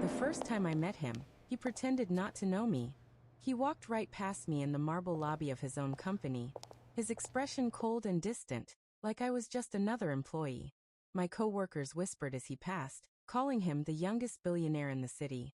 The first time I met him, he pretended not to know me. He walked right past me in the marble lobby of his own company, his expression cold and distant, like I was just another employee. My co-workers whispered as he passed, calling him the youngest billionaire in the city.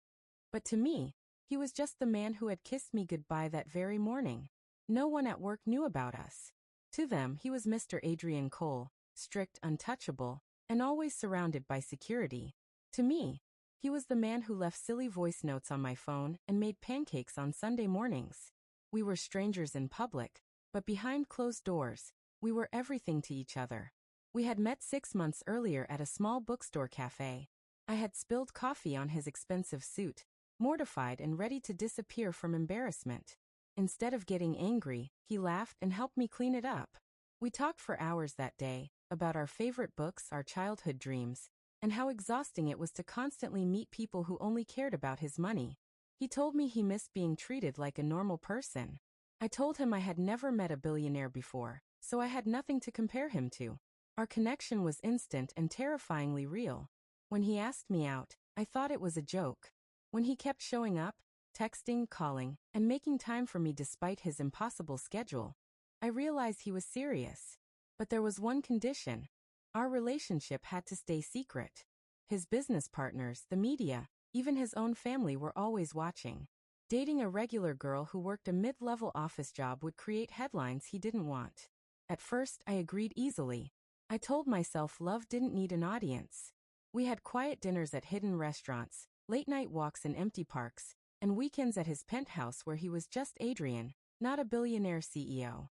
But to me, he was just the man who had kissed me goodbye that very morning. No one at work knew about us. To them, he was Mr. Adrian Cole, strict, untouchable, and always surrounded by security. To me, he was the man who left silly voice notes on my phone and made pancakes on Sunday mornings. We were strangers in public, but behind closed doors, we were everything to each other. We had met 6 months earlier at a small bookstore cafe. I had spilled coffee on his expensive suit, mortified and ready to disappear from embarrassment. Instead of getting angry, he laughed and helped me clean it up. We talked for hours that day, about our favorite books, our childhood dreams, and how exhausting it was to constantly meet people who only cared about his money. He told me he missed being treated like a normal person. I told him I had never met a billionaire before, so I had nothing to compare him to. Our connection was instant and terrifyingly real. When he asked me out, I thought it was a joke. When he kept showing up, texting, calling, and making time for me despite his impossible schedule, I realized he was serious. But there was one condition. Our relationship had to stay secret. His business partners, the media, even his own family were always watching. Dating a regular girl who worked a mid-level office job would create headlines he didn't want. At first, I agreed easily. I told myself love didn't need an audience. We had quiet dinners at hidden restaurants, late-night walks in empty parks, and weekends at his penthouse where he was just Adrian, not a billionaire CEO.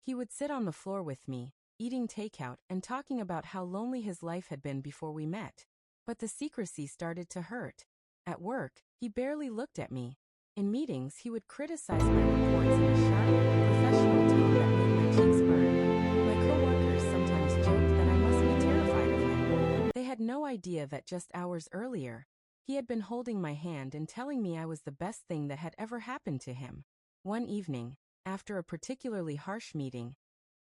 He would sit on the floor with me, eating takeout and talking about how lonely his life had been before we met. But the secrecy started to hurt. At work, he barely looked at me. In meetings, he would criticize my reports in a sharp, professional tone that made my cheeks burn. My coworkers sometimes joked that I must be terrified of him. They had no idea that just hours earlier, he had been holding my hand and telling me I was the best thing that had ever happened to him. One evening, after a particularly harsh meeting,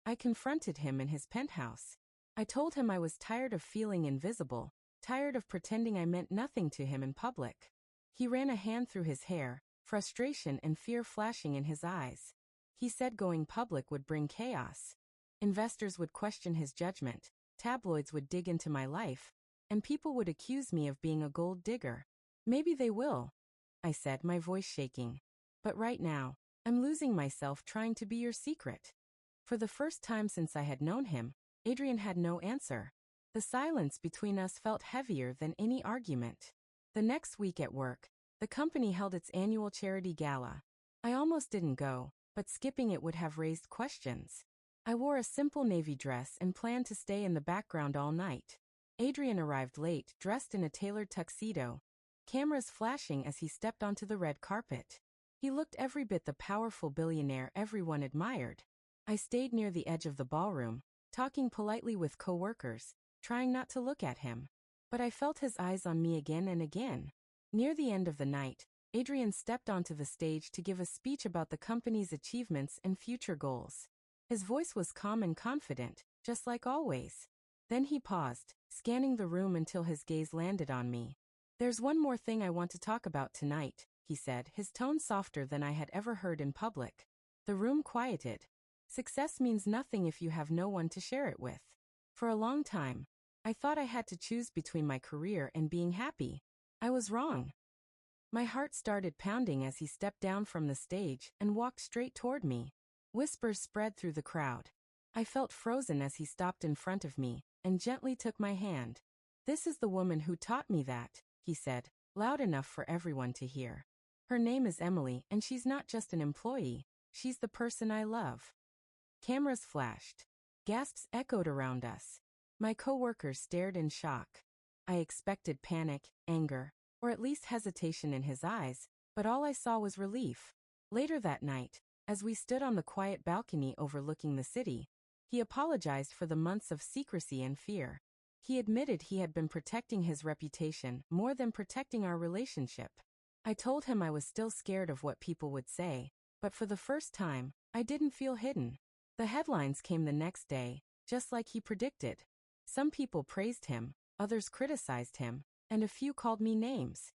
I confronted him in his penthouse. I told him I was tired of feeling invisible, tired of pretending I meant nothing to him in public. He ran a hand through his hair, frustration and fear flashing in his eyes. He said going public would bring chaos. Investors would question his judgment, tabloids would dig into my life, and people would accuse me of being a gold digger. Maybe they will, I said, my voice shaking. But right now, I'm losing myself trying to be your secret. For the first time since I had known him, Adrian had no answer. The silence between us felt heavier than any argument. The next week at work, the company held its annual charity gala. I almost didn't go, but skipping it would have raised questions. I wore a simple navy dress and planned to stay in the background all night. Adrian arrived late, dressed in a tailored tuxedo, cameras flashing as he stepped onto the red carpet. He looked every bit the powerful billionaire everyone admired. I stayed near the edge of the ballroom, talking politely with coworkers, trying not to look at him. But I felt his eyes on me again and again. Near the end of the night, Adrian stepped onto the stage to give a speech about the company's achievements and future goals. His voice was calm and confident, just like always. Then he paused, scanning the room until his gaze landed on me. "There's one more thing I want to talk about tonight," he said, his tone softer than I had ever heard in public. The room quieted. Success means nothing if you have no one to share it with. For a long time, I thought I had to choose between my career and being happy. I was wrong. My heart started pounding as he stepped down from the stage and walked straight toward me. Whispers spread through the crowd. I felt frozen as he stopped in front of me and gently took my hand. "This is the woman who taught me that," he said, loud enough for everyone to hear. "Her name is Emily, and she's not just an employee, she's the person I love." Cameras flashed. Gasps echoed around us. My coworkers stared in shock. I expected panic, anger, or at least hesitation in his eyes, but all I saw was relief. Later that night, as we stood on the quiet balcony overlooking the city, he apologized for the months of secrecy and fear. He admitted he had been protecting his reputation more than protecting our relationship. I told him I was still scared of what people would say, but for the first time, I didn't feel hidden. The headlines came the next day, just like he predicted. Some people praised him, others criticized him, and a few called me names.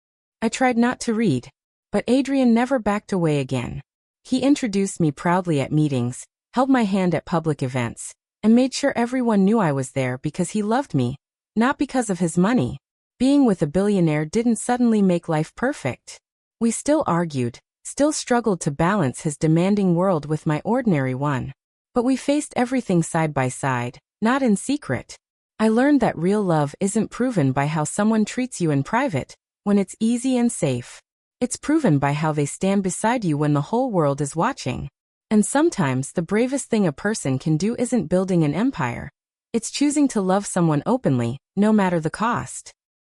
I tried not to read, but Adrian never backed away again. He introduced me proudly at meetings, held my hand at public events, and made sure everyone knew I was there because he loved me, not because of his money. Being with a billionaire didn't suddenly make life perfect. We still argued, still struggled to balance his demanding world with my ordinary one. But we faced everything side by side, not in secret. I learned that real love isn't proven by how someone treats you in private, when it's easy and safe. It's proven by how they stand beside you when the whole world is watching. And sometimes the bravest thing a person can do isn't building an empire. It's choosing to love someone openly, no matter the cost.